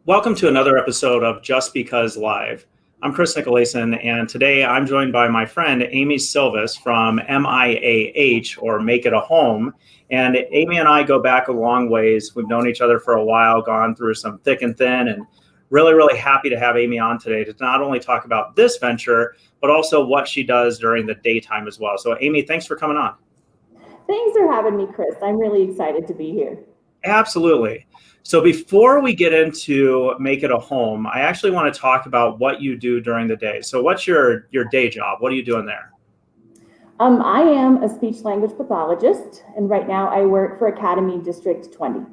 Welcome to another episode of Just Because Live. I'm Chris Nicolason, and today I'm joined by my friend Amy Silvas from MiAH, or Make It a Home. And Amy and I go back a long ways. We've known each other for a while, gone through some thick and thin, and really happy to have Amy on today to not only talk about this venture, but also what she does during the daytime as well. So Amy, thanks for coming on. Thanks for having me, Chris. I'm really excited to be here. Absolutely. So before we get into Make It a Home, I actually want to talk about what you do during the day. So what's your day job? What are you doing there? I am a speech language pathologist, and right now I work for Academy District 20.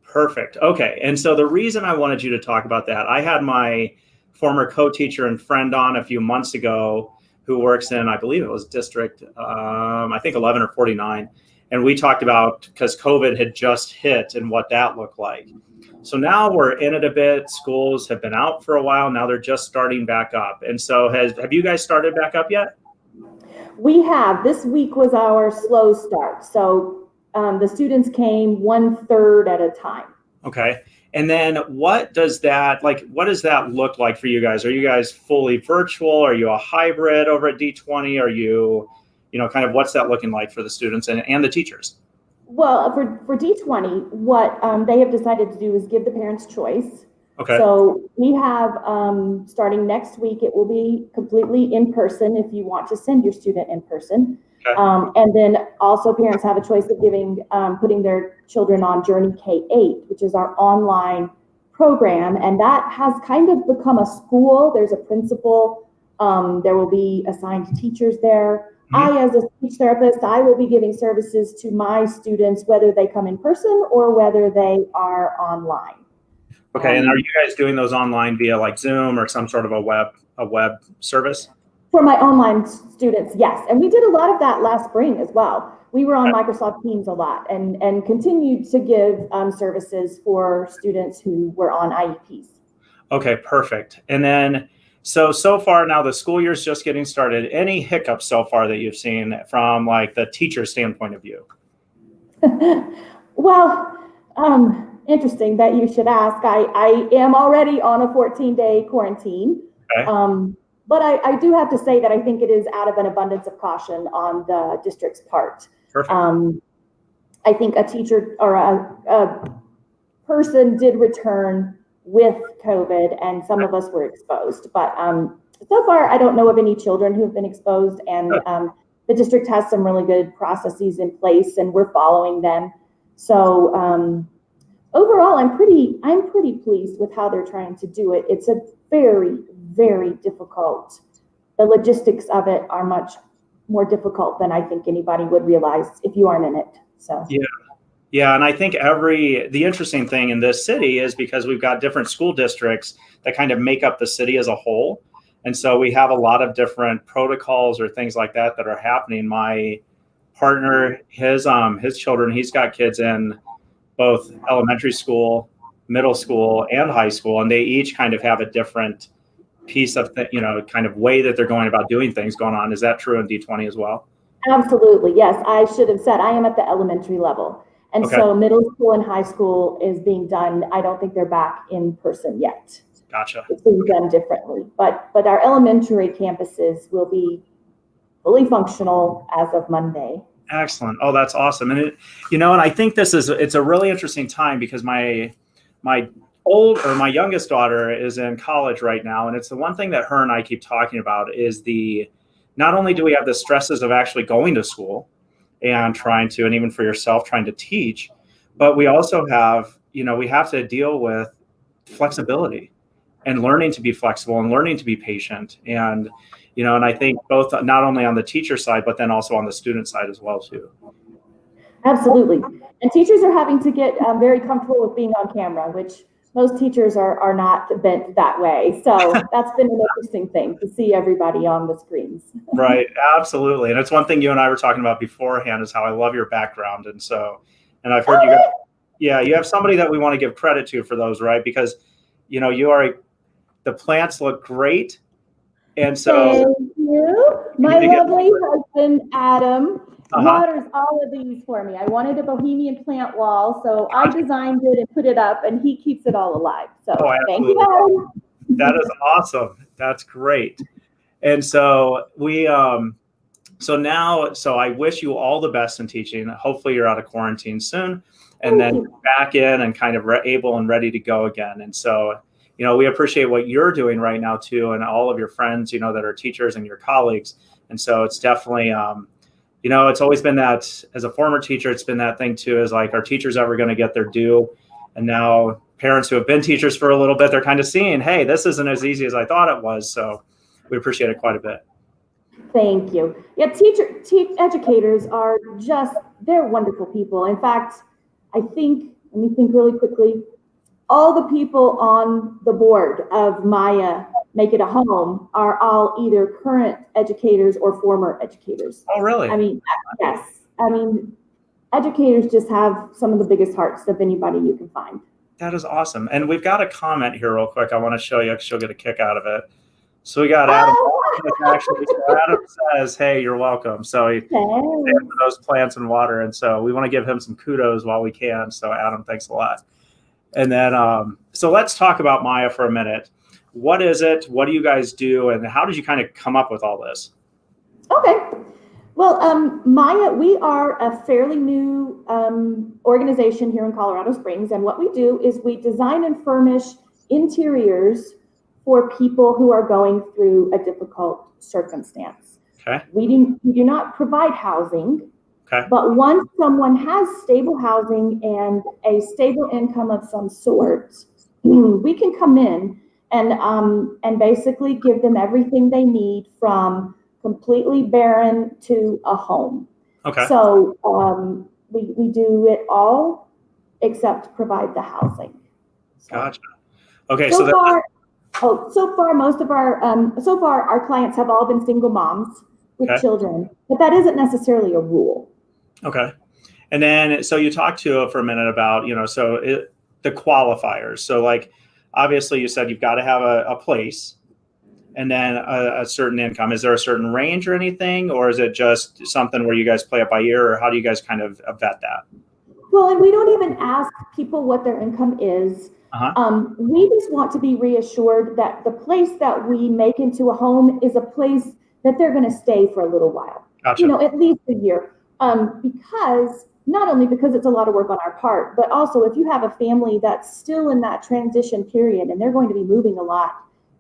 Perfect. Okay. And so the reason I wanted you to talk about that, I had my former co-teacher and friend on a few months ago who works in, I believe it was District, I think 11 or 49. And we talked about, because COVID had just hit and what that looked like. So now we're in it a bit. Schools have been out for a while. Now they're just starting back up. And so have you guys started back up yet? We have. This week was our slow start. So the students came 1/3 at a time. Okay. And then what does that look like for you guys? Are you guys fully virtual? Are you a hybrid over at D20? Are you kind of what's that looking like for the students and the teachers? Well, for D20, what they have decided to do is give the parents choice. Okay. So we have, starting next week, it will be completely in person if you want to send your student in person. Okay. And then also parents have a choice of putting their children on Journey K-8, which is our online program. And that has kind of become a school. There's a principal. There will be assigned teachers there. I, as a speech therapist, I will be giving services to my students, whether they come in person or whether they are online. Okay, and are you guys doing those online via like Zoom or some sort of a web service? For my online students, yes. And we did a lot of that last spring as well. We were on Microsoft Teams a lot and continued to give services for students who were on IEPs. Okay, perfect. And then So far now the school year's just getting started. Any hiccups so far that you've seen from like the teacher standpoint of view? Well, interesting that you should ask. I am already on a 14-day quarantine. Okay. But I do have to say that I think it is out of an abundance of caution on the district's part. Perfect. I think a teacher or a person did return with COVID, and some of us were exposed. But so far, I don't know of any children who have been exposed, and the district has some really good processes in place, and we're following them. So overall, I'm pretty pleased with how they're trying to do it. It's a very difficult. The logistics of it are much more difficult than I think anybody would realize if you aren't in it. So yeah, and I think the interesting thing in this city is because we've got different school districts that kind of make up the city as a whole. And so we have a lot of different protocols or things like that are happening. My partner, his children, he's got kids in both elementary school, middle school, and high school, and they each kind of have a different piece of kind of way that they're going about doing things going on. Is that true in D20 as well? Absolutely, yes. I should have said I am at the elementary level. And so middle school and high school is being done. I don't think they're back in person yet. Gotcha. It's being done differently. But our elementary campuses will be fully functional as of Monday. Excellent. Oh, that's awesome. And and I think it's a really interesting time because my youngest daughter is in college right now. And it's the one thing that her and I keep talking about is not only do we have the stresses of actually going to school and and even for yourself, trying to teach, but we also have, we have to deal with flexibility and learning to be flexible and learning to be patient. And, and I think both not only on the teacher side, but then also on the student side as well, too. Absolutely. And teachers are having to get very comfortable with being on camera, which most teachers are not bent that way. So that's been an interesting thing to see everybody on the screens. Right. Absolutely. And it's one thing you and I were talking about beforehand is how I love your background. And I've heard you have somebody that we want to give credit to for those, right? Because, the plants look great. And so thank you. My lovely husband, Adam, waters all of these for me. I wanted a bohemian plant wall, so I designed it and put it up, and he keeps it all alive. So thank you, Adam. That is awesome. That's great. And so so I wish you all the best in teaching. Hopefully you're out of quarantine soon, and then back in and kind of able and ready to go again. And so, we appreciate what you're doing right now too, and all of your friends, that are teachers and your colleagues. And so it's definitely, it's always been that, as a former teacher, it's been that thing too, is like, are teachers ever going to get their due? And now parents who have been teachers for a little bit, they're kind of seeing, hey, this isn't as easy as I thought it was. So we appreciate it quite a bit. Thank you. Yeah, educators are they're wonderful people. In fact, let me think really quickly. All the people on the board of MiAH Make It a Home are all either current educators or former educators. Oh, really? Yes. Educators just have some of the biggest hearts of anybody you can find. That is awesome. And we've got a comment here real quick. I want to show you because she'll get a kick out of it. So we got Adam. Adam says, hey, you're welcome. So he for those plants and water. And so we want to give him some kudos while we can. So Adam, thanks a lot. And then, so let's talk about MiAH for a minute. What is it? What do you guys do? And how did you kind of come up with all this? Okay. Well, MiAH, we are a fairly new organization here in Colorado Springs. And what we do is we design and furnish interiors for people who are going through a difficult circumstance. Okay. We do not provide housing. Okay. But once someone has stable housing and a stable income of some sort, we can come in and basically give them everything they need, from completely barren to a home. Okay. So we do it all except provide the housing. So, gotcha. Okay. So far our clients have all been single moms with children, but that isn't necessarily a rule. Okay. And then, so you talked to for a minute about, the qualifiers. So like, obviously you said you've got to have a place and then a certain income. Is there a certain range or anything, or is it just something where you guys play it by ear, or how do you guys kind of vet that? Well, and we don't even ask people what their income is. We just want to be reassured that the place that we make into a home is a place that they're going to stay for a little while. Gotcha. At least a year. Because not only because it's a lot of work on our part, but also if you have a family that's still in that transition period and they're going to be moving a lot,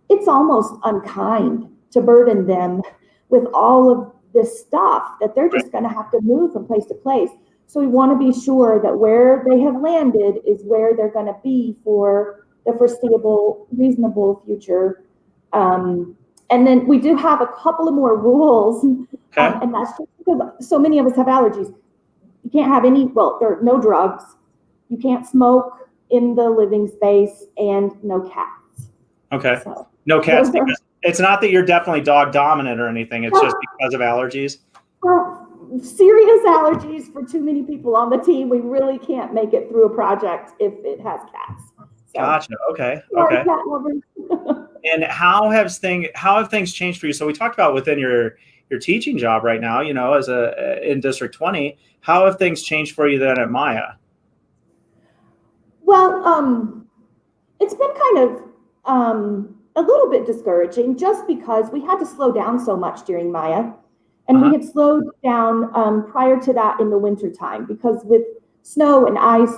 it's almost unkind to burden them with all of this stuff that they're just going to have to move from place to place. So we want to be sure that where they have landed is where they're going to be for the foreseeable, reasonable future. And then we do have a couple of more rules, and that's just because so many of us have allergies. You can't have there are no drugs, you can't smoke in the living space, and no cats. Okay. So, no cats, because it's not that you're definitely dog dominant or anything, it's just because of allergies? Serious allergies for too many people on the team. We really can't make it through a project if it has cats. So, gotcha. Okay. Sorry, cat lovers. And how have things changed for you? So we talked about within your teaching job right now, as in District 20, how have things changed for you then at MiAH? Well, it's been kind of a little bit discouraging just because we had to slow down so much during MiAH, and we had slowed down prior to that in the wintertime, because with snow and ice,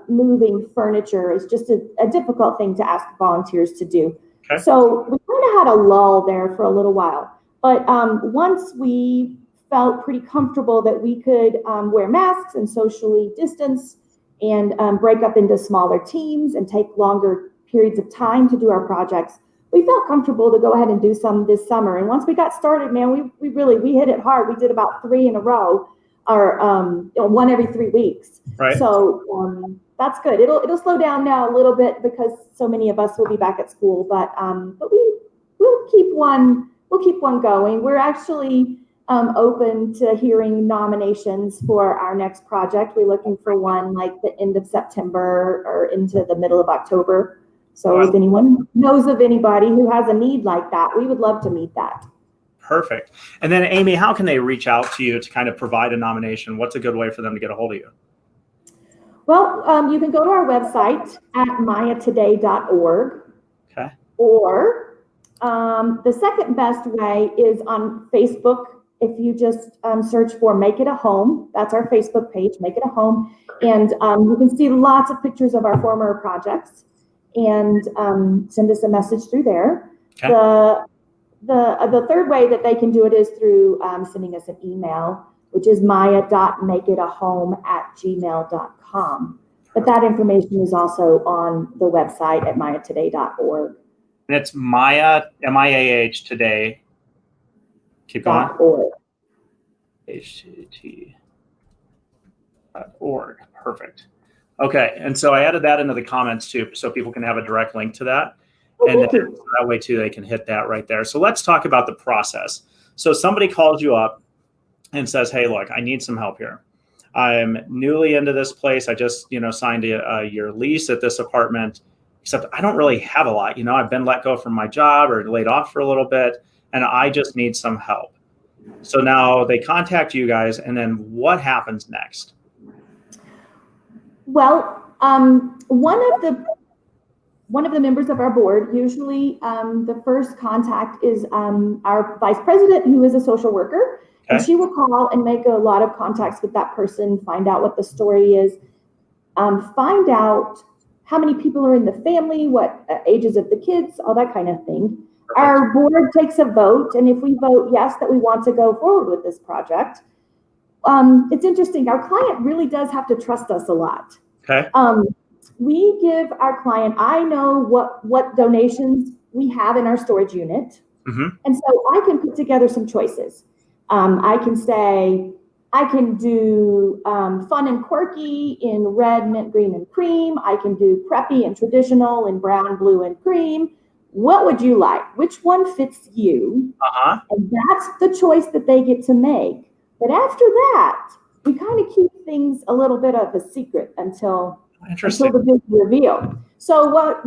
moving furniture is just a difficult thing to ask volunteers to do. Okay. So we kind of had a lull there for a little while. But once we felt pretty comfortable that we could wear masks and socially distance and break up into smaller teams and take longer periods of time to do our projects, we felt comfortable to go ahead and do some this summer. And once we got started, man, we hit it hard. We did about 3 in a row, or one every 3 weeks. Right. So that's good. It'll slow down now a little bit because so many of us will be back at school, but we'll keep one going. We're actually open to hearing nominations for our next project. We're looking for one like the end of September or into the middle of October. So if anyone knows of anybody who has a need like that, we would love to meet that. Perfect. And then Amy, how can they reach out to you to kind of provide a nomination? What's a good way for them to get a hold of you? Well, you can go to our website at miatoday.org. Okay. Or the second best way is on Facebook. If you just search for Make It a Home, that's our Facebook page, Make It a Home. And you can see lots of pictures of our former projects and send us a message through there. Okay. The third way that they can do it is through sending us an email, which is mia.makeitahome@gmail.com. But that information is also on the website at miatoday.org. And it's MiAH, MiAH today. Keep going. .org. hgt.org. Perfect. Okay. And so I added that into the comments too, so people can have a direct link to that. And then that way too, they can hit that right there. So let's talk about the process. So somebody calls you up and says, hey, look, I need some help here. I'm newly into this place. I just, signed a year lease at this apartment, except I don't really have a lot. I've been let go from my job or laid off for a little bit, and I just need some help. So now they contact you guys, and then what happens next? Well, one of the members of our board, usually the first contact is our vice president, who is a social worker. Okay. And she will call and make a lot of contacts with that person, find out what the story is, find out how many people are in the family, what ages of the kids, all that kind of thing. Perfect. Our board takes a vote, and if we vote yes that we want to go forward with this project, it's interesting. Our client really does have to trust us a lot. Okay. We give our client, I know what donations we have in our storage unit, and so I can put together some choices. I can say, I can do fun and quirky in red, mint, green, and cream. I can do preppy and traditional in brown, blue, and cream. What would you like? Which one fits you? And that's the choice that they get to make. But after that, we kind of keep things a little bit of a secret until the big reveal. So what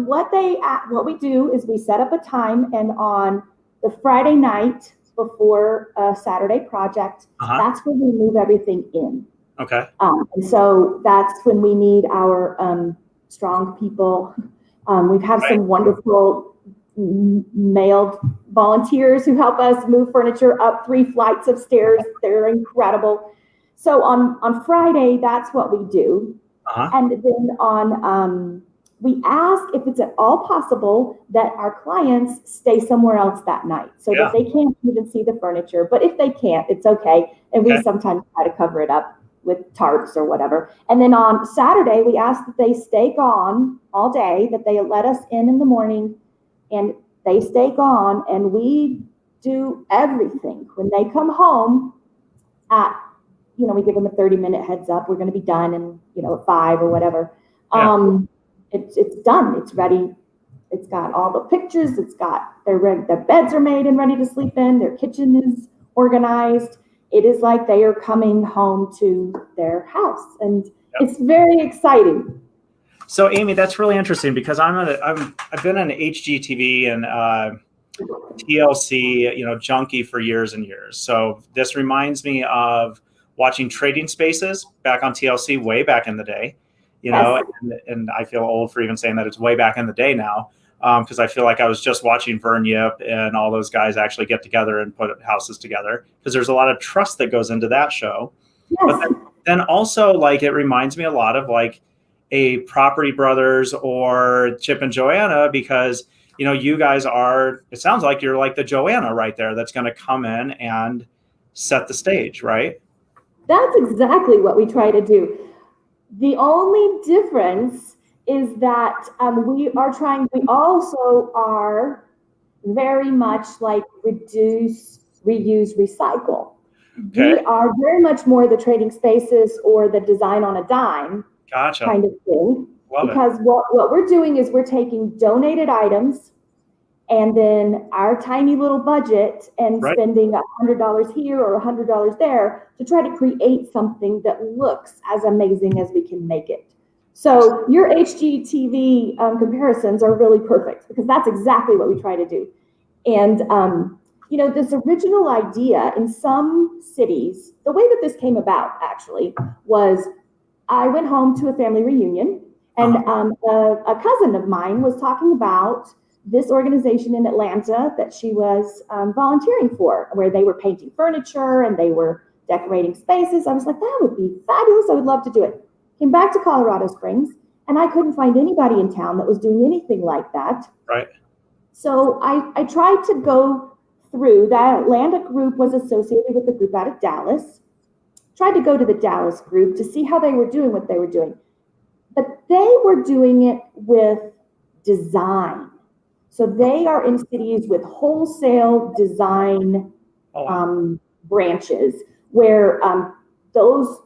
we do is we set up a time, and on the Friday night before a Saturday project, that's when we move everything in. Okay. And so that's when we need our strong people. We have some wonderful male volunteers who help us move furniture up 3 flights of stairs. They're incredible. So on Friday, that's what we do. And then on we ask if it's at all possible that our clients stay somewhere else that night so that they can't even see the furniture. But if they can't, it's okay. And we sometimes try to cover it up with tarps or whatever. And then on Saturday, we ask that they stay gone all day, that they let us in the morning, and they stay gone. And we do everything. When they come home we give them a 30-minute heads up. We're going to be done in, at 5 or whatever. It's done. It's ready. It's got all the pictures. They're ready. Their beds are made and ready to sleep in. Their kitchen is organized. It is like they are coming home to their house, and it's very exciting. So, Amy, that's really interesting because I've been an HGTV and TLC, junkie for years and years. So this reminds me of watching Trading Spaces back on TLC way back in the day. And I feel old for even saying that it's way back in the day now, because I feel like I was just watching Vern Yip and all those guys actually get together and put houses together, because there's a lot of trust that goes into that show. Yes. But then also, it reminds me a lot of a Property Brothers or Chip and Joanna, because, you guys it sounds like you're like the Joanna right there that's going to come in and set the stage, right? That's exactly what we try to do. The only difference is that we also are very much like reduce, reuse, recycle. Okay. We are very much more the Trading Spaces or the design on a dime kind of thing. Because what we're doing is we're taking donated items and then our tiny little budget and spending $100 here or $100 there to try to create something that looks as amazing as we can make it. So your HGTV comparisons are really perfect, because that's exactly what we try to do. And this original idea in some cities, the way that this came about actually was I went home to a family reunion, and a cousin of mine was talking about this organization in Atlanta that she was volunteering for, where they were painting furniture and they were decorating spaces. I was like, that would be fabulous. I would love to do it. Came back to Colorado Springs, and I couldn't find anybody in town that was doing anything like that. Right. So I tried to go through that. Atlanta group was associated with the group out of Dallas. Tried to go to the Dallas group to see how they were doing what they were doing. But they were doing it with design. So they are in cities with wholesale design branches where those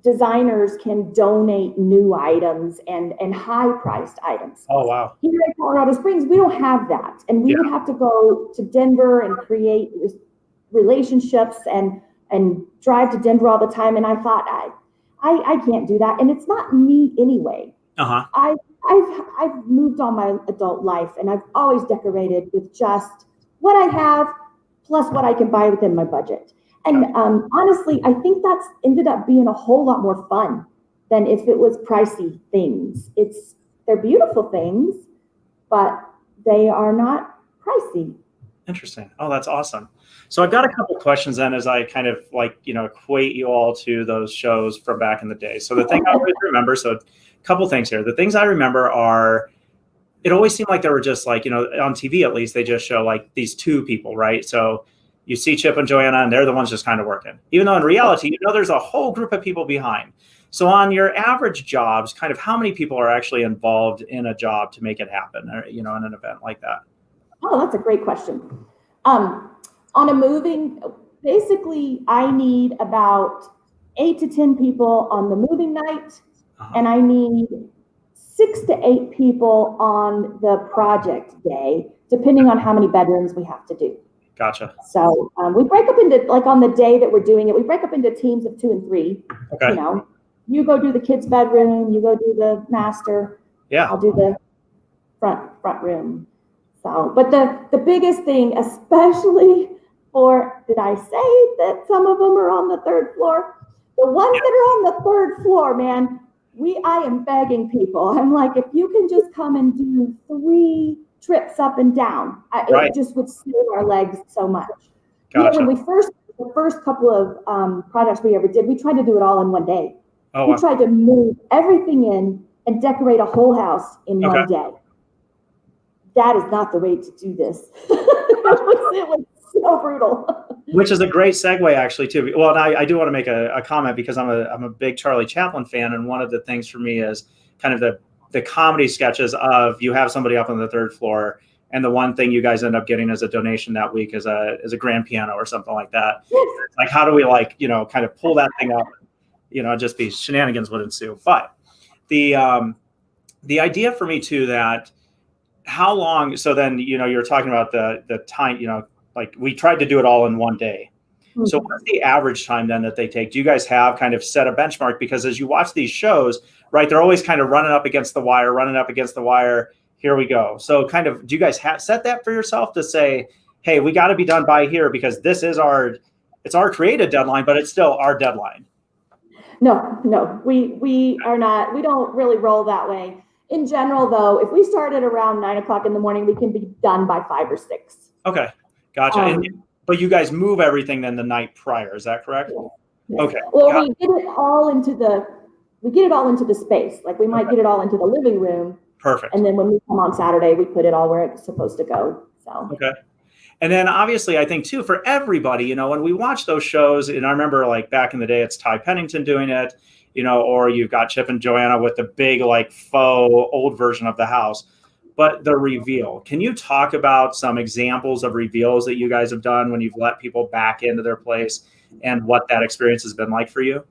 designers can donate new items and high-priced items. Oh, wow. Here in Colorado Springs, we don't have that. And we would have to go to Denver and create relationships and drive to Denver all the time. And I thought, I can't do that. And it's not me anyway. I've moved on my adult life, and I've always decorated with just what I have plus what I can buy within my budget. And honestly, I think that's ended up being a whole lot more fun than if it was pricey things. They're beautiful things, but they are not pricey. Interesting. Oh, that's awesome. So I've got a couple of questions then as I kind of equate you all to those shows from back in the day. So the thing I always remember, so a couple things here. The things I remember are, it always seemed like there were just on TV at least, they just show these two people, right? So you see Chip and Joanna, and they're the ones just kind of working. Even though in reality, there's a whole group of people behind. So on your average jobs, kind of how many people are actually involved in a job to make it happen, or, in an event like that? Oh, that's a great question. On a moving, basically, I need about 8 to 10 people on the moving night, and I need 6 to 8 people on the project day, depending on how many bedrooms we have to do. Gotcha. So we break up into, on the day that we're doing it, we break up into teams of 2 and 3. Okay. You go do the kids' bedroom, you go do the master. Yeah. I'll do the front room. So, but the biggest thing, especially did I say that some of them are on the 3rd floor? The ones that are on the 3rd floor, man, I am begging people. I'm like, if you can just come and do 3 trips up and down, it just would save our legs so much. Gotcha. When the first couple of projects we ever did, we tried to do it all in one day. We tried to move everything in and decorate a whole house in one day. That is not the way to do this. It was so brutal. Which is a great segue, actually, too. Well, I do want to make a comment because I'm a big Charlie Chaplin fan, and one of the things for me is kind of the comedy sketches of you have somebody up on the 3rd floor, and the one thing you guys end up getting as a donation that week is a grand piano or something like that. Yes. How do we kind of pull that thing up? Just be shenanigans would ensue. But the idea for me too that how long? So then you're talking about the time. We tried to do it all in one day. Mm-hmm. So what's the average time then that they take? Do you guys have kind of set a benchmark? Because as you watch these shows, right, they're always kind of running up against the wire. Here we go. So kind of, do you guys set that for yourself to say, hey, we got to be done by here because this is it's our creative deadline, but it's still our deadline? No, we are not. We don't really roll that way. In general, though, if we start at around 9 o'clock in the morning, we can be done by 5 or 6. Okay, gotcha. But you guys move everything then the night prior, is that correct? Yeah. Okay. Well, we get it all into the space. We might get it all into the living room. Perfect. And then when we come on Saturday, we put it all where it's supposed to go. So. Okay. And then obviously, I think too, for everybody, when we watch those shows, and I remember back in the day, it's Ty Pennington doing it, or you've got Chip and Joanna with the big faux old version of the house. But the reveal, can you talk about some examples of reveals that you guys have done when you've let people back into their place and what that experience has been like for you?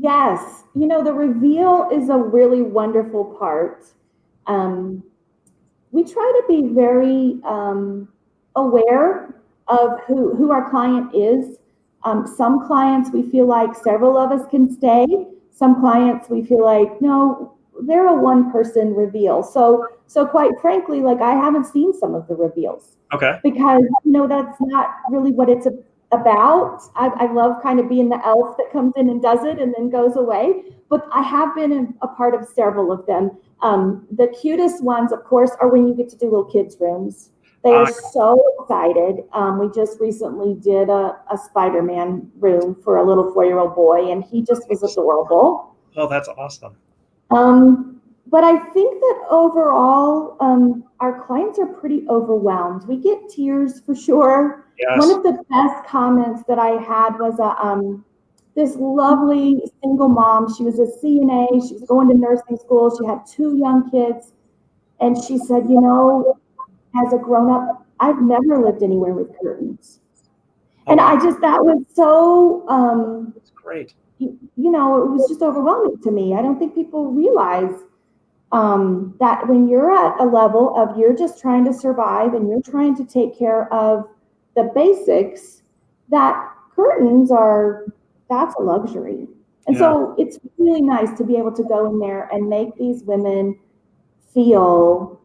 Yes. The reveal is a really wonderful part. We try to be very aware of who our client is. Some clients, we feel like several of us can stay. Some clients, we feel like, no, they're a one-person reveal. So quite frankly, like I haven't seen some of the reveals. Okay. Because, that's not really what it's about. I love kind of being the elf that comes in and does it and then goes away. But I have been a part of several of them. The cutest ones, of course, are when you get to do little kids' rooms. They are so excited. We just recently did a Spider-Man room for a little 4-year-old boy, and he just was adorable. Oh, that's awesome. But I think that overall, our clients are pretty overwhelmed. We get tears for sure. Yes. One of the best comments that I had was this lovely single mom. She was a CNA. She was going to nursing school. She had 2 young kids. And she said, as a grown-up, I've never lived anywhere with curtains. And that was so, that's great. It was just overwhelming to me. I don't think people realize that when you're at a level of you're just trying to survive and you're trying to take care of the basics, that curtains that's a luxury. And so it's really nice to be able to go in there and make these women feel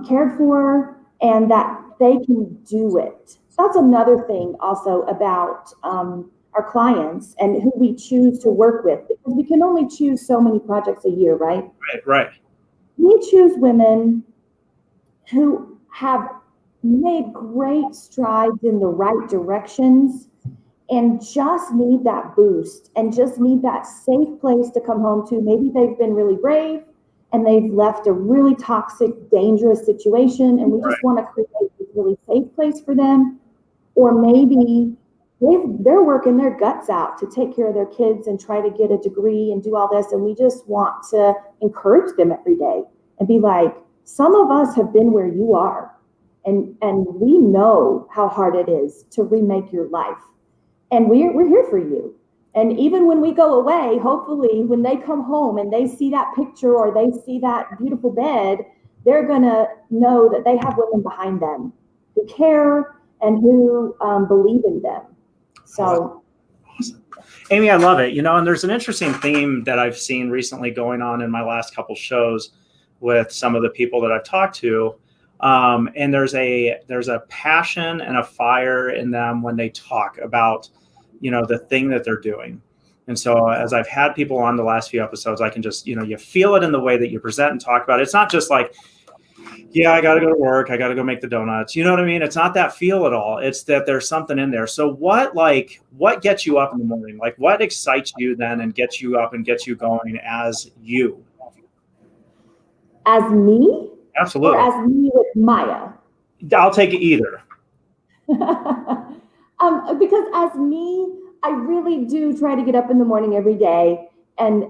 cared for and that they can do it. That's another thing also about our clients and who we choose to work with, because we can only choose so many projects a year, right? Right. We choose women who have made great strides in the right directions and just need that boost and just need that safe place to come home to. Maybe they've been really brave and they've left a really toxic, dangerous situation, and we just want to create this really safe place for them. Or maybe they're working their guts out to take care of their kids and try to get a degree and do all this, and we just want to encourage them every day and be like, some of us have been where you are, and we know how hard it is to remake your life, and we're here for you. And even when we go away, hopefully when they come home and they see that picture or they see that beautiful bed, they're gonna know that they have women behind them who care and who believe in them. So, awesome. Amy, I love it. And there's an interesting theme that I've seen recently going on in my last couple shows with some of the people that I've talked to. And there's a passion and a fire in them when they talk about, the thing that they're doing. And so as I've had people on the last few episodes, I can just, you feel it in the way that you present and talk about it. It's not just like, yeah, I got to go to work. I got to go make the donuts. You know what I mean? It's not that feel at all. It's that there's something in there. So what gets you up in the morning? Like what excites you then and gets you up and gets you going as you? As me? Absolutely. Or as me with MiAH? I'll take it either. Because as me, I really do try to get up in the morning every day and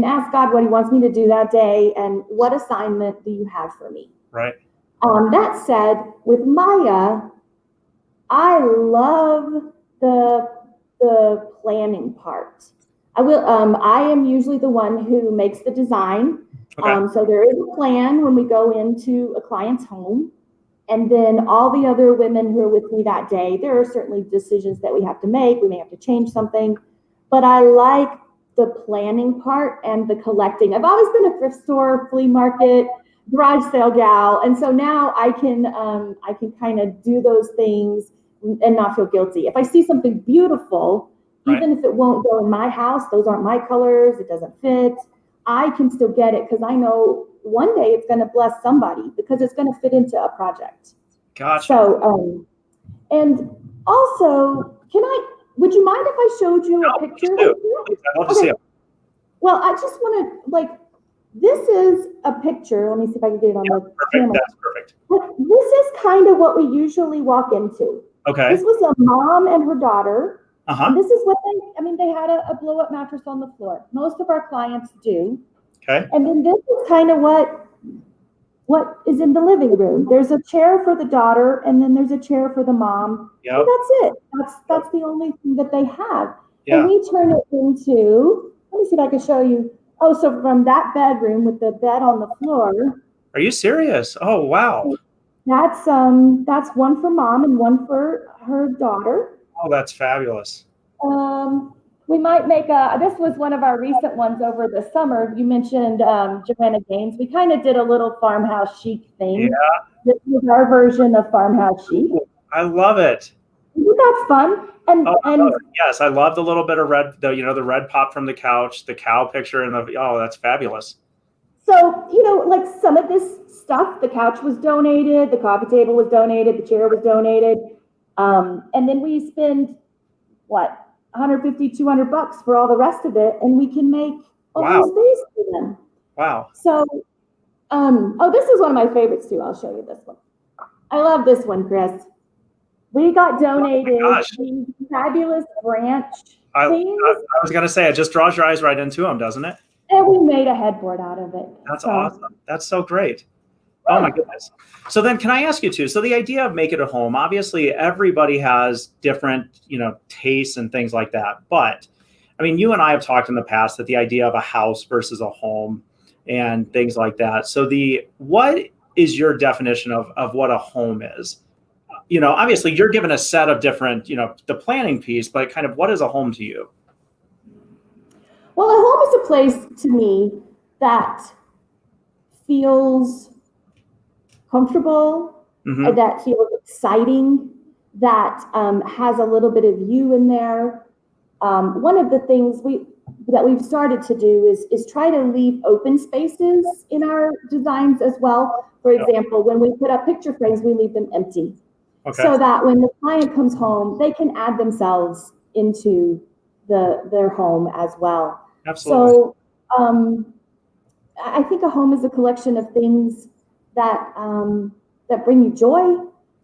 ask God what he wants me to do that day and what assignment do you have for me? Right. That said, with MiAH, I love the planning part. I am usually the one who makes the design. Okay. So there is a plan when we go into a client's home. And then all the other women who are with me that day, there are certainly decisions that we have to make. We may have to change something, but I like the planning part and the collecting. I've always been a thrift store, flea market, garage sale gal. And so now I can kind of do those things and not feel guilty. If I see something beautiful, even if it won't go in my house, those aren't my colors, it doesn't fit, I can still get it because I know one day it's going to bless somebody because it's going to fit into a project. Gotcha. So, and also, would you mind if I showed you a picture? Please, I'd love to see it. Well, I just want to, this is a picture. Let me see if I can get it on the camera. That's perfect. This is kind of what we usually walk into. Okay. This was a mom and her daughter. Uh-huh. And this is what they had a blow-up mattress on the floor. Most of our clients do. Okay. And then this is kind of what is in the living room. There's a chair for the daughter, and then there's a chair for the mom. Yep. And that's it. That's the only thing that they have. Yeah. And we turn it into, let me see if I can show you. Oh, so from that bedroom with the bed on the floor. Are you serious? Oh, wow. That's one for mom and one for her daughter. Oh, that's fabulous. we might make this was one of our recent ones over the summer. You mentioned Joanna Gaines. We kind of did a little farmhouse chic thing. Yeah. This was our version of farmhouse chic. I love it. Isn't that fun? And yes, I love the little bit of red, the red pop from the couch, the cow picture, and that's fabulous. So, like some of this stuff, the couch was donated, the coffee table was donated, the chair was donated. And then we spend, what, $150, $200 for all the rest of it, and we can make a little space for them. Wow. So, this is one of my favorites too. I'll show you this one. I love this one, Chris. We got donated these fabulous branch things. I was going to say, it just draws your eyes right into them, doesn't it? And we made a headboard out of it. That's awesome. That's so great. Oh my goodness. So then can I ask you too, so the idea of make it a home, obviously everybody has different, tastes and things like that. But I mean, you and I have talked in the past that the idea of a house versus a home and things like that. So what is your definition of what a home is? Obviously you're given a set of different, the planning piece, but kind of what is a home to you? Well, a home is a place to me that feels comfortable, that feels exciting, that has a little bit of you in there. One of the things that we've started to do is try to leave open spaces in our designs as well. For example, when we put up picture frames, we leave them empty. Okay. So that when the client comes home, they can add themselves into their home as well. Absolutely. So I think a home is a collection of things that bring you joy,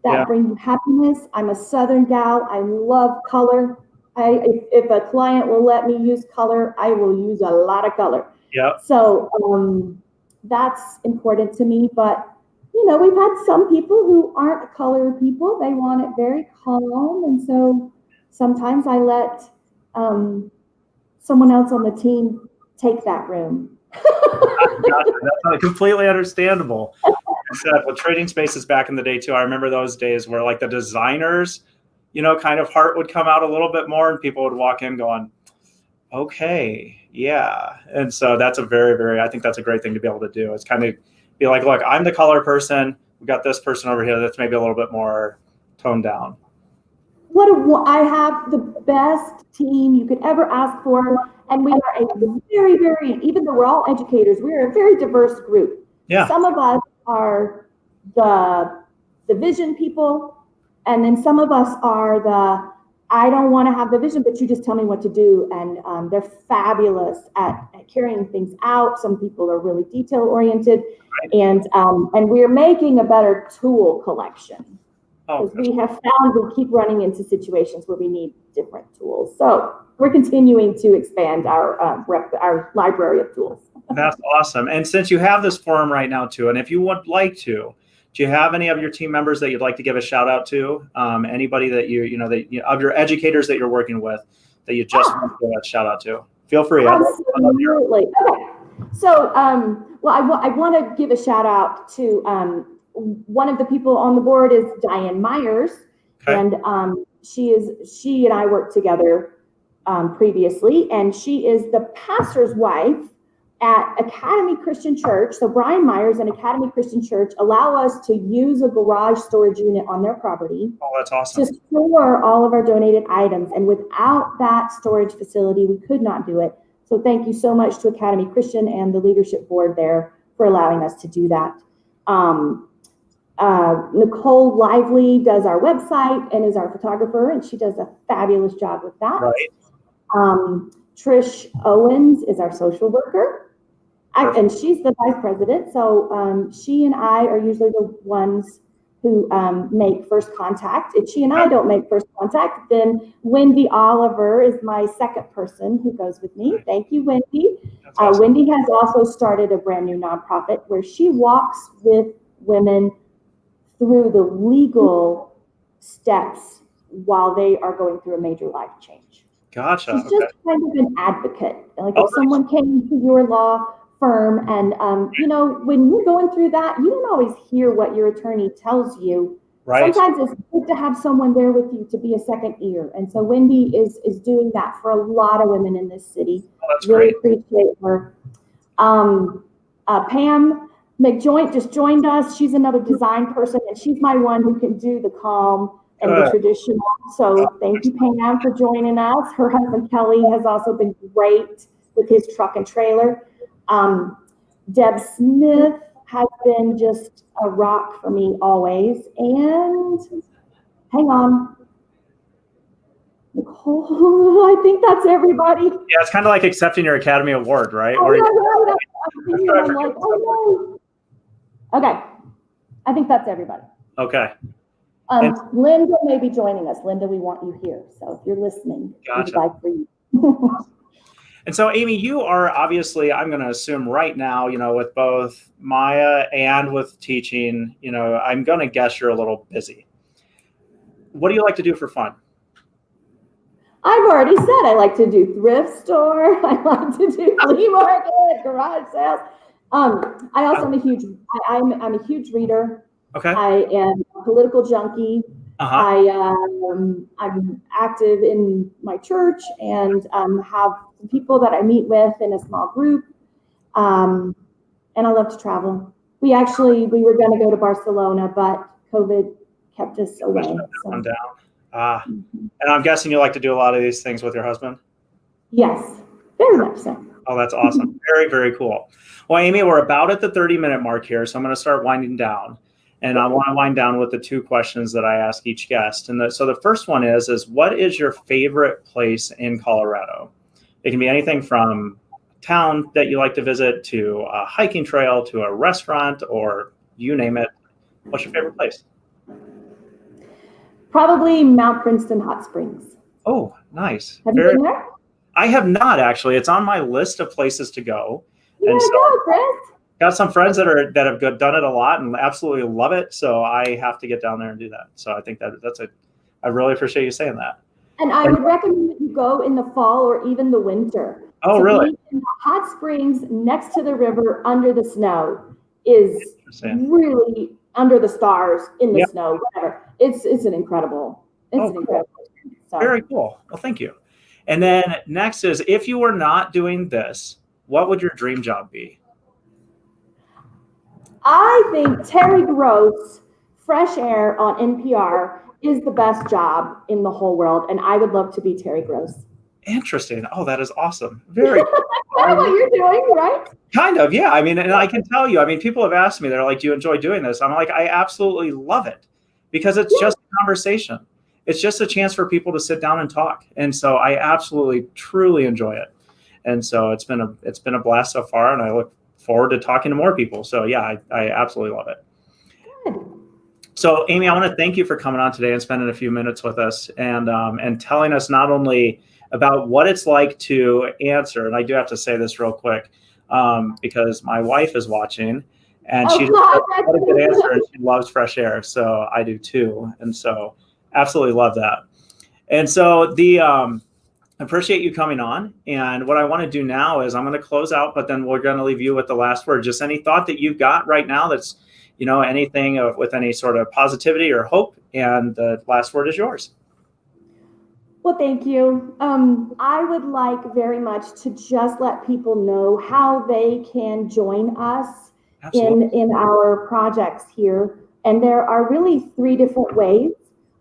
that bring you happiness. I'm a Southern gal. I love color. If a client will let me use color, I will use a lot of color. Yeah. So that's important to me. But we've had some people who aren't color people. They want it very calm, and so sometimes I let someone else on the team take that room. That's completely understandable. Well, trading spaces back in the day too. I remember those days where like the designers, kind of heart would come out a little bit more, and people would walk in going, okay, yeah. And so that's I think that's a great thing to be able to do. It's kind of be like, look, I'm the color person. We got this person over here that's maybe a little bit more toned down. I have the best team you could ever ask for. And we are a very, very, even though we're all educators, we're a very diverse group. Yeah. Some of us are the vision people, and then some of us are I don't want to have the vision, but you just tell me what to do. And they're fabulous at carrying things out. Some people are really detail oriented, and we're making a better tool collection. Because we have found we keep running into situations where we need different tools. So we're continuing to expand our library of tools. That's awesome. And since you have this forum right now too, and if you would like to, do you have any of your team members that you'd like to give a shout out to? Anybody that of your educators that you're working with that you just want to give a shout out to? Feel free. Absolutely. Okay. So, I want to give a shout out to one of the people on the board is Diane Myers, and she and I worked together previously, and she is the pastor's wife at Academy Christian Church. So Brian Myers and Academy Christian Church allow us to use a garage storage unit on their property. Oh, that's awesome. To store all of our donated items. And without that storage facility, we could not do it. So thank you so much to Academy Christian and the leadership board there for allowing us to do that. Nicole Lively does our website and is our photographer, and she does a fabulous job with that. Right. Trish Owens is our social worker, and she's the vice president. So she and I are usually the ones who make first contact. If she and I don't make first contact, then Wendy Oliver is my second person who goes with me. Thank you, Wendy. Awesome. Wendy has also started a brand new nonprofit where she walks with women through the legal steps while they are going through a major life change. Gotcha. She's just kind of an advocate. Like if someone came to your law firm and, when you're going through that, you don't always hear what your attorney tells you. Right. sometimes it's good to have someone there with you to be a second ear. And so Wendy is doing that for a lot of women in this city. Oh, that's really great. appreciate her. Pam McJoint just joined us. She's another design person, and she's my one who can do the calm and the Good. traditional. So thank you, Pam, for joining us. Her husband, Kelly, has also been great with his truck and trailer. Deb Smith has been just a rock for me always. And hang on. Nicole, I think that's everybody. Yeah, it's kind of like accepting your Academy Award, right? Oh, yeah, I'm like, oh no. Okay, I think that's everybody. Okay. Linda may be joining us. Linda, we want you here. So if you're listening, Gotcha. we'd like for you. And so, Amy, you are obviously, I'm going to assume right now, with both MiAH and with teaching, I'm going to guess you're a little busy. What do you like to do for fun? I've already said I like to do thrift store. I like to do flea market, garage sales. I also am I'm a huge reader. Okay. I am a political junkie. I'm active in my church and have people that I meet with in a small group. And I love to travel. We were going to go to Barcelona, but COVID kept us away. And I'm guessing you like to do a lot of these things with your husband? Yes, very much so. Oh, that's awesome. Very, very cool. Well, Amy, we're about at the 30-minute mark here, so I'm going to start winding down. And I want to wind down with the 2 questions that I ask each guest. And so the first one is what is your favorite place in Colorado? It can be anything from town that you like to visit to a hiking trail to a restaurant or you name it. What's your favorite place? Probably Mount Princeton Hot Springs. Oh, nice. Have you been there? I have not, actually. It's on my list of places to go. You gotta go, Chris. Got some friends that have done it a lot and absolutely love it. So I have to get down there and do that. So I think I really appreciate you saying that. And I would recommend that you go in the fall or even the winter. Oh, really? In the hot springs next to the river under the snow is really under the stars in the snow, whatever. It's an incredible. So. Very cool. Well, thank you. And then next is, if you were not doing this, what would your dream job be? I think Terry Gross, Fresh Air on NPR, is the best job in the whole world, and I would love to be Terry Gross. Interesting. Oh, that is awesome. Very cool. Kind of what you're doing, right? Kind of, yeah. I mean, and I can tell you, people have asked me, they're like, do you enjoy doing this? I'm like, I absolutely love it because it's just a conversation. It's just a chance for people to sit down and talk. And so I absolutely, truly enjoy it. And so it's been a blast so far, and I look forward to talking to more people. So yeah, I absolutely love it. Good. So Amy, I want to thank you for coming on today and spending a few minutes with us and telling us not only about what it's like to answer, and I do have to say this real quick because my wife is watching, and she had a good answer, and she loves Fresh Air, so I do too, and so absolutely love that. And so I appreciate you coming on. And what I want to do now is I'm going to close out, but then we're going to leave you with the last word. Just any thought that you've got right now that's, anything with any sort of positivity or hope. And the last word is yours. Well, thank you. I would like very much to just let people know how they can join us in our projects here. And there are really 3 different ways.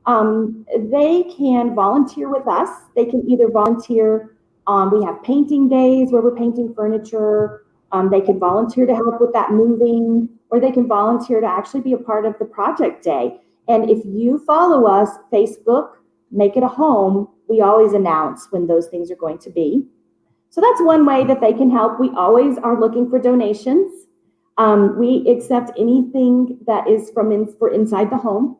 They can volunteer with us. They can either volunteer, we have painting days where we're painting furniture. They can volunteer to help with that moving, or they can volunteer to actually be a part of the project day. And if you follow us, Facebook, Make It a Home, we always announce when those things are going to be. So that's one way that they can help. We always are looking for donations. We accept anything that is for inside the home.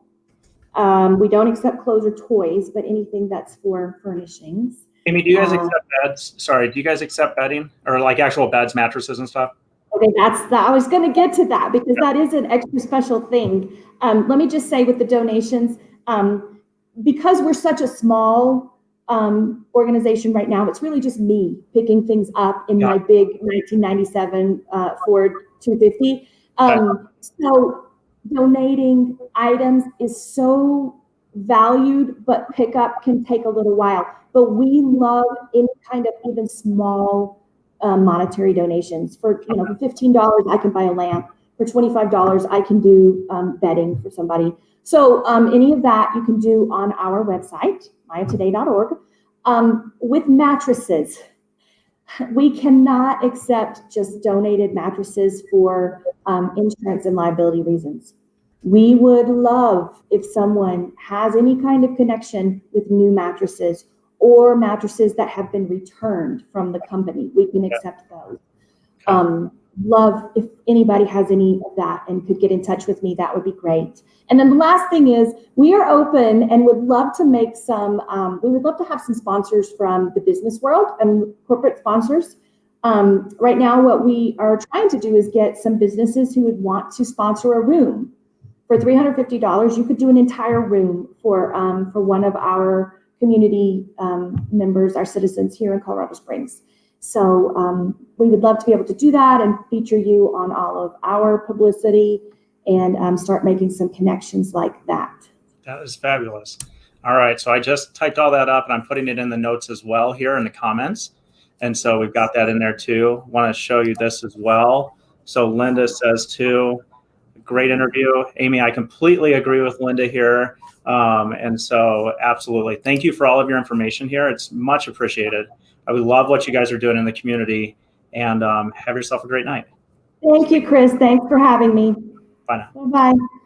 We don't accept clothes or toys, but anything that's for furnishings. Amy, do you guys accept beds? Sorry, do you guys accept bedding or like actual beds, mattresses and stuff? Okay, I was going to get to that because that is an extra special thing. Let me just say with the donations, because we're such a small organization right now, it's really just me picking things up in my big 1997 Ford 250. So donating items is so valued, but pickup can take a little while. But we love any kind of even small monetary donations. For for $15, I can buy a lamp. For $25, I can do bedding for somebody. So any of that you can do on our website, miahtoday.org, with mattresses. We cannot accept just donated mattresses for insurance and liability reasons. We would love if someone has any kind of connection with new mattresses or mattresses that have been returned from the company. We can accept those. Love if anybody has any of that and could get in touch with me, that would be great. And then the last thing is we are open and would love to make some, we would love to have some sponsors from the business world and corporate sponsors. Right now, what we are trying to do is get some businesses who would want to sponsor a room. For $350, you could do an entire room for one of our community members, our citizens here in Colorado Springs. So we would love to be able to do that and feature you on all of our publicity and start making some connections like that. That is fabulous. All right, so I just typed all that up and I'm putting it in the notes as well here in the comments. And so we've got that in there too. Want to show you this as well. So Linda says too, great interview. Amy, I completely agree with Linda here. And so absolutely. Thank you for all of your information here. It's much appreciated. I would love what you guys are doing in the community, and have yourself a great night. Thank you, Chris. Thanks for having me. Bye now. Bye-bye.